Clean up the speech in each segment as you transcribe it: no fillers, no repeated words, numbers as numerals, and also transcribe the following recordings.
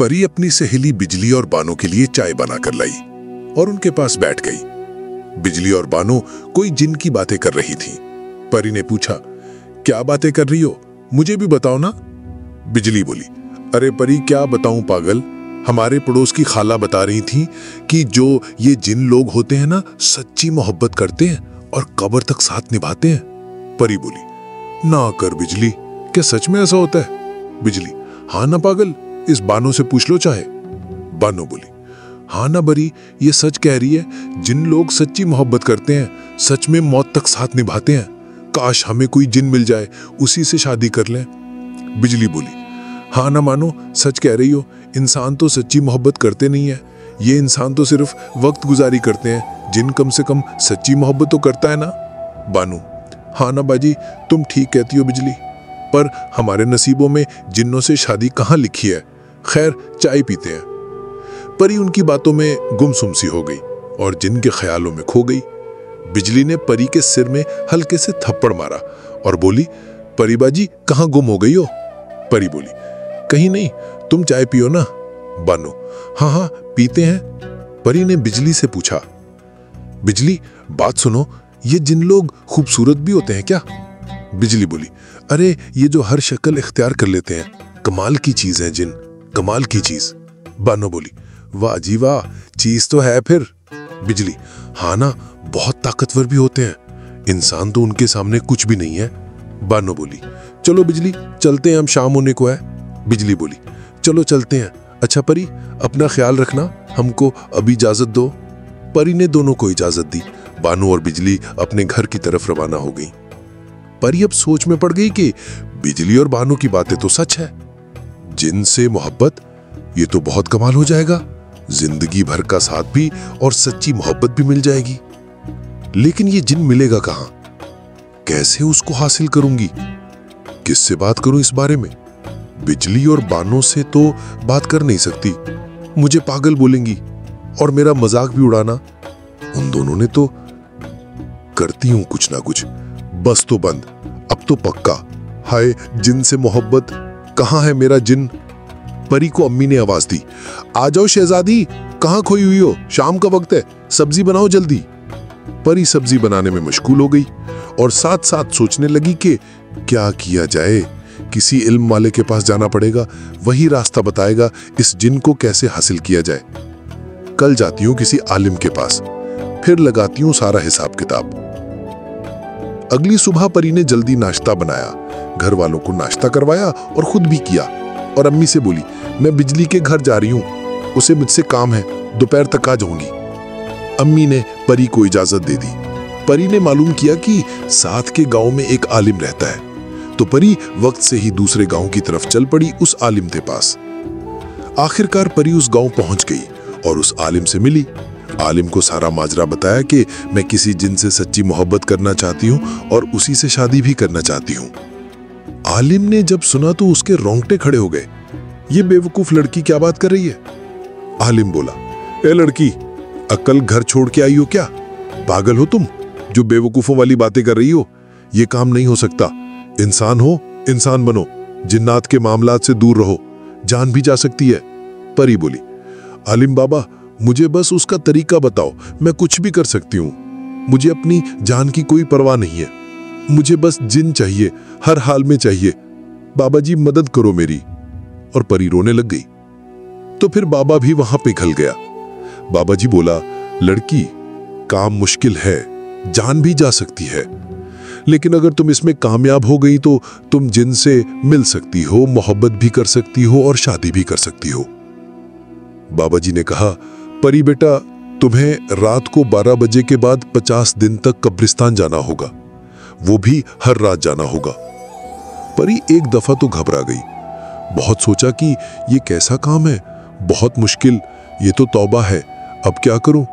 परी अपनी सहेली बिजली और बानो के लिए चाय बनाकर लाई और उनके पास बैठ गई। बिजली और बानो कोई जिन की बातें कर रही थी। परी ने पूछा, क्या बातें कर रही हो, मुझे भी बताओ ना। बिजली बोली, अरे परी क्या बताऊं पागल, हमारे पड़ोस की खाला बता रही थी कि जो ये जिन लोग होते हैं ना, सच्ची मोहब्बत करते हैं और कब्र तक साथ निभाते हैं। परी बोली, ना कर बिजली, क्या सच में ऐसा होता है? बिजली, हाँ ना पागल, इस बानो से पूछ लो चाहे। बानो बोली, हाँ ना बरी, ये सच कह रही है, जिन लोग सच्ची मोहब्बत करते हैं सच में मौत तक साथ निभाते हैं। काश हमें कोई जिन मिल जाए, उसी से शादी कर लें। बिजली बोली, हाँ ना मानो, सच कह रही हो, इंसान तो सच्ची मोहब्बत करते नहीं है, ये इंसान तो सिर्फ वक्त गुजारी करते हैं, जिन कम से कम सच्ची मोहब्बत तो करता है ना। बानो, हाँ ना बाजी, तुम ठीक कहती हो बिजली, पर हमारे नसीबों में जिन्नों से शादी कहाँ लिखी है। खैर चाय पीते हैं। परी उनकी बातों में गुमसुम सी हो गई और जिन के ख्यालों में खो गई। बिजली ने परी के सिर में हल्के से थप्पड़ मारा और बोली, परी बाजी कहाँ गुम हो गई हो? परी बोली, कहीं नहीं, तुम चाय पियो ना। बानो, हाँ हाँ पीते हैं। परी ने बिजली से पूछा, बिजली बात सुनो, ये जिन लोग खूबसूरत भी होते हैं क्या? बिजली बोली, अरे ये जो हर शक्ल इख्तियार कर लेते हैं, कमाल की चीज है जिन, कमाल की चीज। बानो बोली, वाह जी वाह, चीज तो है फिर। बिजली, हाँ ना, बहुत ताकतवर भी होते हैं, इंसान तो उनके सामने कुछ भी नहीं है। बानो बोली, चलो बिजली चलते हैं, हम शाम होने को है। बिजली बोली, चलो चलते हैं। अच्छा परी, अपना ख्याल रखना, हमको अभी इजाजत दो। परी ने दोनों को इजाजत दी। बानो और बिजली अपने घर की तरफ रवाना हो गई। परी अब सोच में पड़ गई कि बिजली और बानो की बातें तो सच है, जिन से मोहब्बत, ये तो बहुत कमाल हो जाएगा, जिंदगी भर का साथ भी और सच्ची मोहब्बत भी मिल जाएगी। लेकिन ये जिन मिलेगा कहां, कैसे उसको हासिल करूंगी, किससे बात करूं इस बारे में? बिजली और बानो से तो बात कर नहीं सकती, मुझे पागल बोलेंगी और मेरा मजाक भी उड़ाना। उन दोनों ने तो, करती हूं कुछ ना कुछ, बस तो बंद, अब तो पक्का। हाय जिन से मोहब्बत, कहां है मेरा जिन? परी को अम्मी ने आवाज दी, आ जाओ शहजादी, कहां खोई हुई हो, शाम का वक्त है, सब्जी बनाओ जल्दी। परी सब्जी बनाने में मशगूल हो गई और साथ साथ सोचने लगी कि क्या किया जाए, किसी इल्म वाले के पास जाना पड़ेगा, वही रास्ता बताएगा इस जिन को कैसे हासिल किया जाए। कल जाती हूं किसी आलिम के पास, फिर लगाती हूं सारा हिसाब किताब। अगली सुबह परी ने जल्दी नाश्ता बनाया, घर वालों को नाश्ता करवाया और खुद भी किया और अम्मी से बोली, मैं बिजली के घर जा रही हूं, उसे मुझसे काम है, दोपहर तक आ जाऊंगी। अम्मी ने परी को इजाजत दे दी। परी ने मालूम किया कि साथ के गांव में एक आलिम रहता है, तो परी वक्त से ही दूसरे गांव की तरफ चल पड़ी उस आलिम के पास। आखिरकार परी उस गांव पहुंच गई और उस आलिम से मिली। आलिम को सारा माजरा बताया कि मैं किसी जिन से सच्ची मोहब्बत करना चाहती हूं और उसी से शादी भी करना चाहती हूं। आलिम ने जब सुना तो उसके रोंगटे खड़े हो गए, ये बेवकूफ लड़की क्या बात कर रही है? आलिम बोला, ए लड़की, अक्ल घर छोड़ के आई हो क्या? पागल हो तुम जो बेवकूफों वाली बातें कर रही हो? ये काम नहीं हो सकता, इंसान हो इंसान बनो, जिन्नात के मामलात से दूर रहो, जान भी जा सकती है। परी बोली, आलिम बाबा मुझे बस उसका तरीका बताओ, मैं कुछ भी कर सकती हूँ, मुझे अपनी जान की कोई परवाह नहीं है, मुझे बस जिन चाहिए, हर हाल में चाहिए, बाबा जी मदद करो मेरी। और परी रोने लग गई। तो फिर बाबा भी वहां पिघल गया। बाबा जी बोला, लड़की काम मुश्किल है, जान भी जा सकती है, लेकिन अगर तुम इसमें कामयाब हो गई तो तुम जिन से मिल सकती हो, मोहब्बत भी कर सकती हो और शादी भी कर सकती हो। बाबा जी ने कहा, परी बेटा तुम्हें रात को 12 बजे के बाद 50 दिन तक कब्रिस्तान जाना होगा, वो भी हर रात जाना होगा। परी एक दफा तो घबरा गई, बहुत सोचा कि ये कैसा काम है, बहुत मुश्किल, ये तो तौबा है, अब क्या करूं,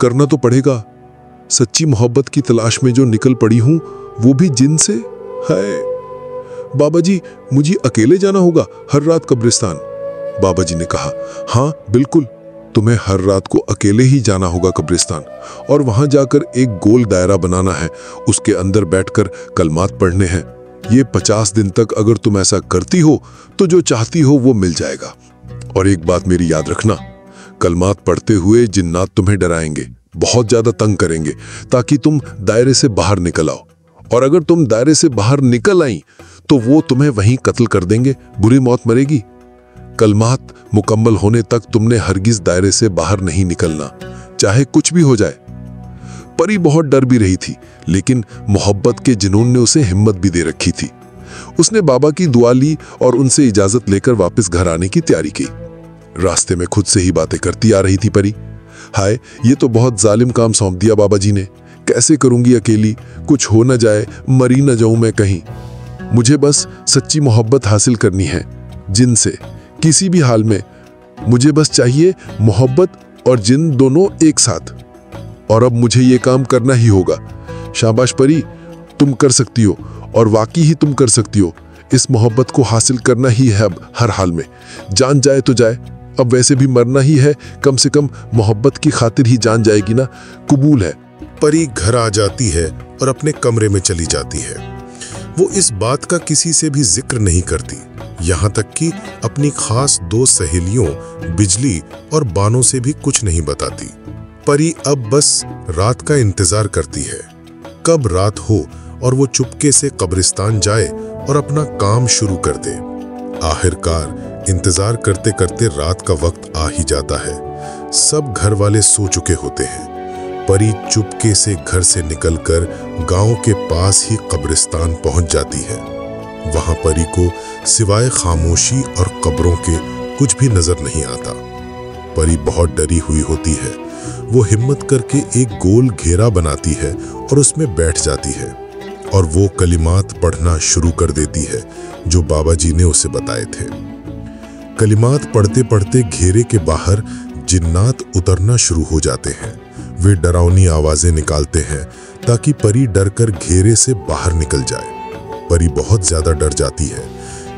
करना तो पड़ेगा। सच्ची मोहब्बत की तलाश में जो निकल पड़ी हूं, वो भी जिन से है। बाबा जी मुझे अकेले जाना होगा हर रात कब्रिस्तान? बाबा जी ने कहा, हाँ बिल्कुल, तुम्हें हर रात को अकेले ही जाना होगा कब्रिस्तान, और वहां जाकर एक गोल दायरा बनाना है, उसके अंदर बैठकर कलमात पढ़ने हैं। ये 50 दिन तक अगर तुम ऐसा करती हो तो जो चाहती हो वो मिल जाएगा। और एक बात मेरी याद रखना, कलमात पढ़ते हुए जिन्नात तुम्हें डराएंगे, बहुत ज्यादा तंग करेंगे ताकि तुम दायरे से बाहर निकल आओ, और अगर तुम दायरे से बाहर निकल आई तो वो तुम्हें वहीं कत्ल कर देंगे, बुरी मौत मरेगी। कलमात मुकम्मल होने तक तुमने हरगिज दायरे से बाहर नहीं निकलना, चाहे कुछ भी हो जाए। परी बहुत डर भी रही थी, लेकिन मोहब्बत के जुनून ने उसे हिम्मत भी दे रखी थी। उसने बाबा की दुआ ली और उनसे इजाजत लेकर वापस घर आने की तैयारी की। रास्ते में खुद से ही बातें करती आ रही थी परी। हाय, ये तो बहुत जालिम काम सौंप दिया बाबा जी ने, कैसे करूंगी अकेली, कुछ हो न जाए, मरी न जाऊं मैं कहीं। मुझे बस सच्ची मोहब्बत हासिल करनी है जिनसे, किसी भी हाल में। मुझे बस चाहिए मोहब्बत और जिन दोनों एक साथ, और अब मुझे ये काम करना ही होगा। शाबाश परी, तुम कर सकती हो, और वाकई ही तुम कर सकती हो। इस मोहब्बत को हासिल करना ही है अब, हर हाल में। जान जाए तो जाए, अब वैसे भी मरना ही है, कम से कम मोहब्बत की खातिर ही जान जाएगी ना, कबूल है। परी घर आ जाती है और अपने कमरे में चली जाती है। वो इस बात का किसी से भी जिक्र नहीं करती, यहाँ तक कि अपनी खास दो सहेलियों बिजली और बानो से भी कुछ नहीं बताती। परी अब बस रात का इंतजार करती है, कब रात हो और वो चुपके से कब्रिस्तान जाए और अपना काम शुरू कर दे। आखिरकार इंतजार करते करते रात का वक्त आ ही जाता है। सब घर वाले सो चुके होते हैं। परी चुपके से घर से निकलकर गांव के पास ही कब्रिस्तान पहुंच जाती है। वहां परी को सिवाय खामोशी और कब्रों के कुछ भी नजर नहीं आता। परी बहुत डरी हुई होती है। वो हिम्मत करके एक गोल घेरा बनाती है और उसमें बैठ जाती है, और वो कलिमात पढ़ना शुरू कर देती है जो बाबा जी ने उसे बताए थे। कलिमात पढ़ते पढ़ते घेरे के बाहर जिन्नात उतरना शुरू हो जाते हैं। वे डरावनी आवाजें निकालते हैं ताकि परी डरकर घेरे से बाहर निकल जाए। परी बहुत ज्यादा डर जाती है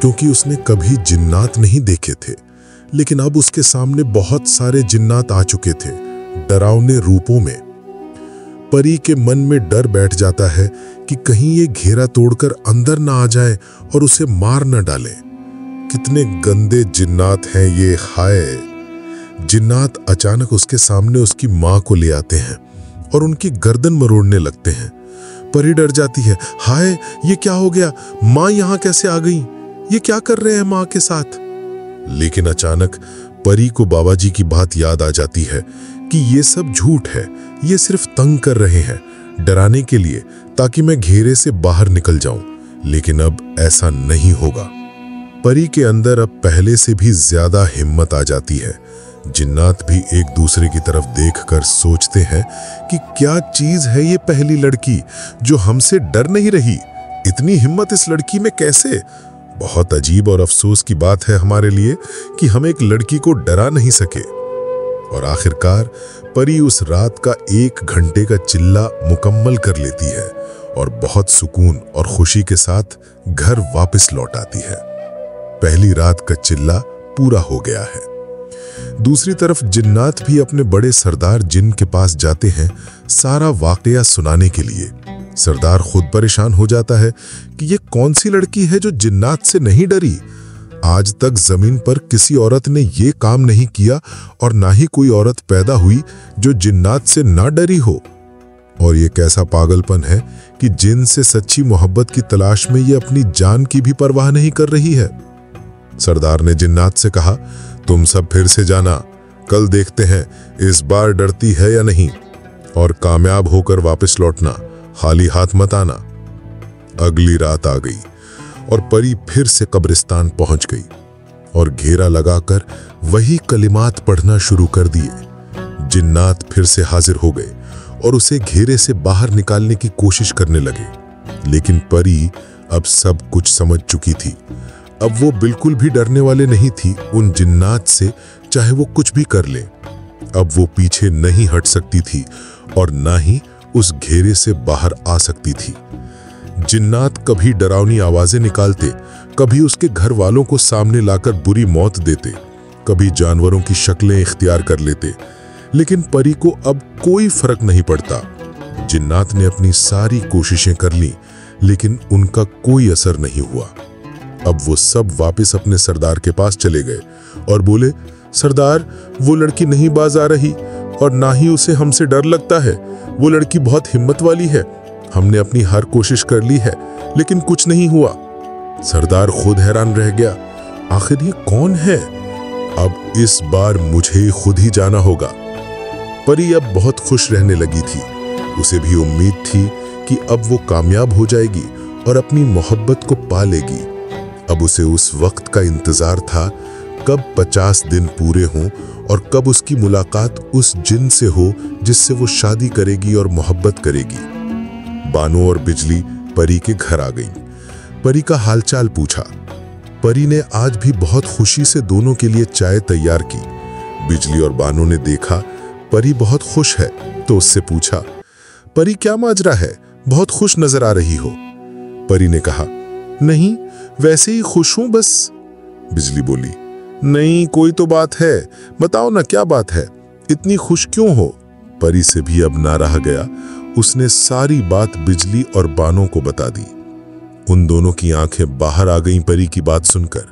क्योंकि उसने कभी जिन्नात नहीं देखे थे, लेकिन अब उसके सामने बहुत सारे जिन्नात आ चुके थे, डरावने रूपों में। परी के मन में डर बैठ जाता है कि कहीं ये घेरा तोड़कर अंदर ना आ जाए और उसे मार न डाले। कितने गंदे जिन्नात हैं ये, हाय। जिन्नात अचानक उसके सामने उसकी माँ को ले आते हैं और उनकी गर्दन मरोड़ने लगते हैं। परी डर जाती है, हाय ये क्या हो गया, माँ यहाँ कैसे आ गई, ये क्या कर रहे हैं माँ के साथ। लेकिन अचानक परी को बाबा जी की बात याद आ जाती है कि ये सब झूठ है, ये सिर्फ तंग कर रहे हैं, डराने के लिए, ताकि मैं घेरे से बाहर निकल जाऊं। लेकिन अब ऐसा नहीं होगा। परी के अंदर अब पहले से भी ज्यादा हिम्मत आ जाती है। जिन्नात भी एक दूसरे की तरफ देखकर सोचते हैं कि क्या चीज है ये पहली लड़की जो हमसे डर नहीं रही, इतनी हिम्मत इस लड़की में कैसे। बहुत अजीब और अफसोस की बात है हमारे लिए कि हम एक लड़की को डरा नहीं सके। और आखिरकार परी उस रात का 1 घंटे का चिल्ला मुकम्मल कर लेती है और बहुत सुकून और खुशी के साथ घर वापस लौट आती है। पहली रात का चिल्ला पूरा हो गया है। दूसरी तरफ जिन्नात भी अपने बड़े सरदार जिन के पास जाते हैं सारा वाकया सुनाने के लिए। सरदार खुद परेशान हो जाता है कि ये कौन सी लड़की है जो जिन्नात से नहीं डरी। आज तक जमीन पर किसी औरत ने ये काम नहीं किया और ना ही कोई औरत पैदा हुई जो जिन्नात से ना डरी हो। और ये कैसा पागलपन है कि जिन से सच्ची मोहब्बत की तलाश में ये अपनी जान की भी परवाह नहीं कर रही है। सरदार ने जिन्नात से कहा, तुम सब फिर से जाना, कल देखते हैं इस बार डरती है या नहीं, और कामयाब होकर वापस लौटना, खाली हाथ मत आना। अगली रात आ गई और परी फिर से कब्रिस्तान पहुंच गई और घेरा लगाकर वही कलिमात पढ़ना शुरू कर दिए। जिन्नात फिर से हाजिर हो गए और उसे घेरे से बाहर निकालने की कोशिश करने लगे, लेकिन परी अब सब कुछ समझ चुकी थी। अब वो बिल्कुल भी डरने वाले नहीं थी उन जिन्नात से, चाहे वो कुछ भी कर ले। अब वो पीछे नहीं हट सकती थी और ना ही उस घेरे से बाहर आ सकती थी। जिन्नात कभी डरावनी आवाजें निकालते, कभी उसके घर वालों को सामने लाकर बुरी मौत देते, कभी जानवरों की शक्लें इख्तियार कर लेते, लेकिन परी को अब कोई फर्क नहीं पड़ता। जिन्नात ने अपनी सारी कोशिशें कर ली, लेकिन उनका कोई असर नहीं हुआ। अब वो सब वापस अपने सरदार के पास चले गए और बोले, सरदार, वो लड़की नहीं बाज आ रही और ना ही उसे हमसे डर लगता है। वो लड़की बहुत हिम्मत वाली है। हमने अपनी हर कोशिश कर ली है लेकिन कुछ नहीं हुआ। सरदार खुद हैरान रह गया, आखिर ये कौन है? अब इस बार मुझे खुद ही जाना होगा। परी अब बहुत खुश रहने लगी थी। उसे भी उम्मीद थी कि अब वो कामयाब हो जाएगी और अपनी मोहब्बत को पा लेगी। अब उसे उस वक्त का इंतजार था कब 50 दिन पूरे हों और कब उसकी मुलाकात उस जिन से हो जिससे वो शादी करेगी और मोहब्बत करेगी। बानो और बिजली परी के घर आ गईं। परी का हालचाल पूछा। परी ने आज भी बहुत खुशी से दोनों के लिए चाय तैयार की। बिजली और बानो ने देखा परी बहुत खुश है तो उससे पूछा, परी क्या माजरा है, बहुत खुश नजर आ रही हो। परी ने कहा, नहीं वैसे ही खुश हूं बस। बिजली बोली, नहीं कोई तो बात है, बताओ ना क्या बात है, इतनी खुश क्यों हो? परी से भी अब ना रहा गया। उसने सारी बात बिजली और बानो को बता दी। उन दोनों की आंखें बाहर आ गईं परी की बात सुनकर।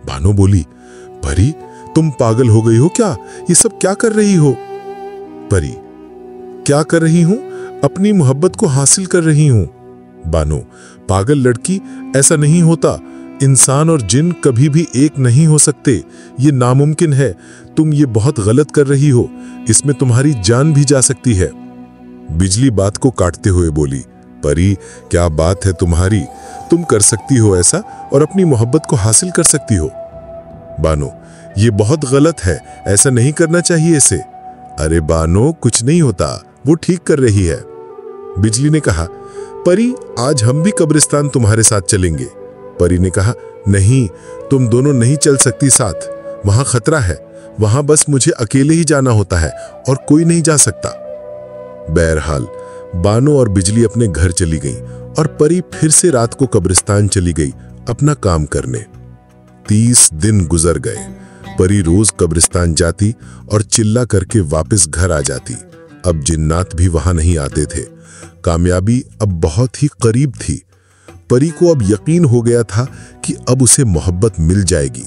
बानो बोली, परी तुम पागल हो गई हो क्या? ये सब क्या कर रही हो? परी, क्या कर रही हूं? अपनी मोहब्बत को हासिल कर रही हूं। बानो, पागल लड़की, ऐसा नहीं होता। इंसान और जिन कभी भी एक नहीं हो सकते, ये नामुमकिन है। तुम ये बहुत गलत कर रही हो, इसमें तुम्हारी जान भी जा सकती है। बिजली बात को काटते हुए बोली, परी क्या बात है तुम्हारी, तुम कर सकती हो ऐसा और अपनी मोहब्बत को हासिल कर सकती हो। बानो, ये बहुत गलत है, ऐसा नहीं करना चाहिए इसे। अरे बानो, कुछ नहीं होता, वो ठीक कर रही है। बिजली ने कहा, परी आज हम भी कब्रिस्तान तुम्हारे साथ चलेंगे। परी ने कहा, नहीं तुम दोनों नहीं चल सकती साथ, वहां खतरा है। वहां बस मुझे अकेले ही जाना होता है और कोई नहीं जा सकता। बहरहाल बानो और बिजली अपने घर चली गईं और परी फिर से रात को कब्रिस्तान चली गई अपना काम करने। 30 दिन गुजर गए। परी रोज कब्रिस्तान जाती और चिल्ला करके वापस घर आ जाती। अब जिन्नात भी वहां नहीं आते थे। कामयाबी अब बहुत ही करीब थी। परी को अब यकीन हो गया था कि अब उसे मोहब्बत मिल जाएगी।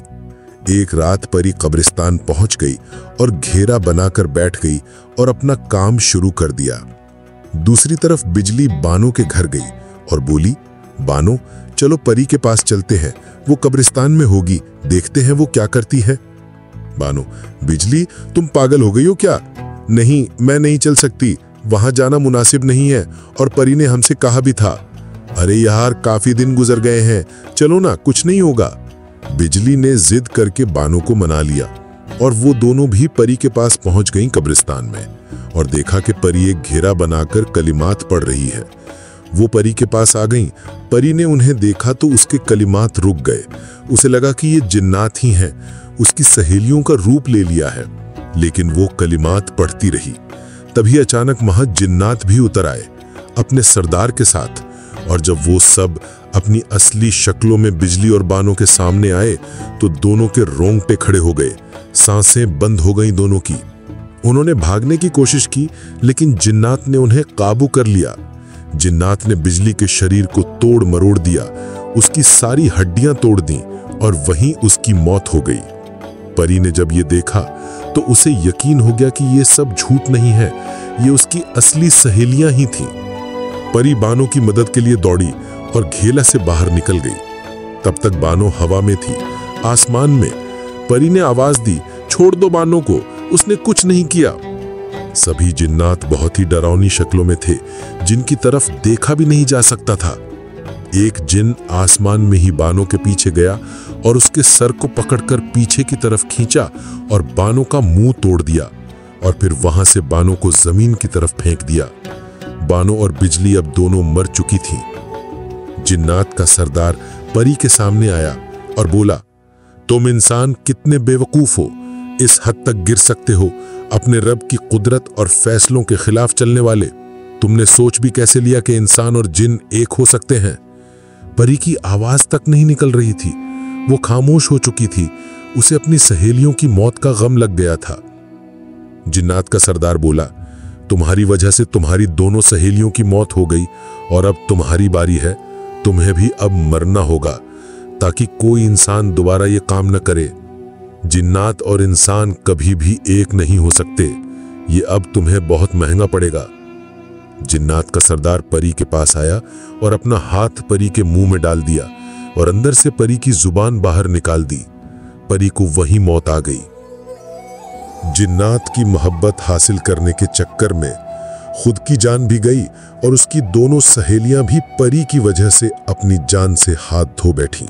एक रात परी कब्रिस्तान पहुंच गई और घेरा बनाकर बैठ गई और अपना काम शुरू कर दिया। दूसरी तरफ बिजली बानो के घर गई और बोली, बानो चलो परी के पास चलते हैं, वो कब्रिस्तान में होगी, देखते हैं वो क्या करती है। बानो, बिजली तुम पागल हो गई हो क्या? नहीं, मैं नहीं चल सकती, वहां जाना मुनासिब नहीं है और परी ने हमसे कहा भी था। अरे यार, काफी दिन गुजर गए हैं, चलो ना, कुछ नहीं होगा। बिजली ने जिद करके बानो को मना लिया और वो दोनों भी परी के पास पहुंच गईं कब्रिस्तान में और देखा कि परी एक घेरा बनाकर कलिमात पढ़ रही है। वो परी के पास आ गईं। परी ने उन्हें देखा तो उसके कलिमात रुक गए। उसे लगा कि ये जिन्नात ही हैं, उसकी सहेलियों का रूप ले लिया है, लेकिन वो कलिमात पढ़ती रही। तभी अचानक वहां जिन्नात भी उतर आए अपने सरदार के साथ, और जब वो सब अपनी असली शक्लों में बिजली और बानो के सामने आए तो दोनों के रोंगटे खड़े हो गए, सांसें बंद हो गईं दोनों की। उन्होंने भागने की कोशिश की लेकिन जिन्नात ने उन्हें काबू कर लिया। जिन्नात ने बिजली के शरीर को तोड़ मरोड़ दिया, उसकी सारी हड्डियां तोड़ दी और वहीं उसकी मौत हो गई। परी ने जब ये देखा तो उसे यकीन हो गया कि ये सब झूठ नहीं है, ये उसकी असली सहेलियां ही थीं। परी बानो की मदद के लिए दौड़ी और घेला से बाहर निकल गई। तब तक बानो हवा में थी, आसमान में। परी ने आवाज दी, छोड़ दो बानो को, उसने कुछ नहीं किया। सभी जिन्नात बहुत ही डरावनी शक्लों में थे, जिनकी तरफ देखा भी नहीं जा सकता था। एक जिन आसमान में ही बानो के पीछे गया और उसके सर को पकड़कर पीछे की तरफ खींचा और बानो का मुंह तोड़ दिया और फिर वहां से बानो को जमीन की तरफ फेंक दिया। बानो और बिजली अब दोनों मर चुकी थीं। जिन्नात का सरदार परी के सामने आया और बोला, तुम इंसान कितने बेवकूफ हो, इस हद तक गिर सकते हो, अपने रब की कुदरत और फैसलों के खिलाफ चलने वाले। तुमने सोच भी कैसे लिया कि इंसान और जिन एक हो सकते हैं? परी की आवाज तक नहीं निकल रही थी, वो खामोश हो चुकी थी। उसे अपनी सहेलियों की मौत का गम लग गया था। जिन्नात का सरदार बोला, तुम्हारी वजह से तुम्हारी दोनों सहेलियों की मौत हो गई और अब तुम्हारी बारी है, तुम्हें भी अब मरना होगा ताकि कोई इंसान दोबारा ये काम न करे। जिन्नात और इंसान कभी भी एक नहीं हो सकते, ये अब तुम्हें बहुत महंगा पड़ेगा। जिन्नात का सरदार परी के पास आया और अपना हाथ परी के मुंह में डाल दिया और अंदर से परी की जुबान बाहर निकाल दी। परी को वहीं मौत आ गई। जिन्नात की मोहब्बत हासिल करने के चक्कर में खुद की जान भी गई और उसकी दोनों सहेलियां भी परी की वजह से अपनी जान से हाथ धो बैठीं।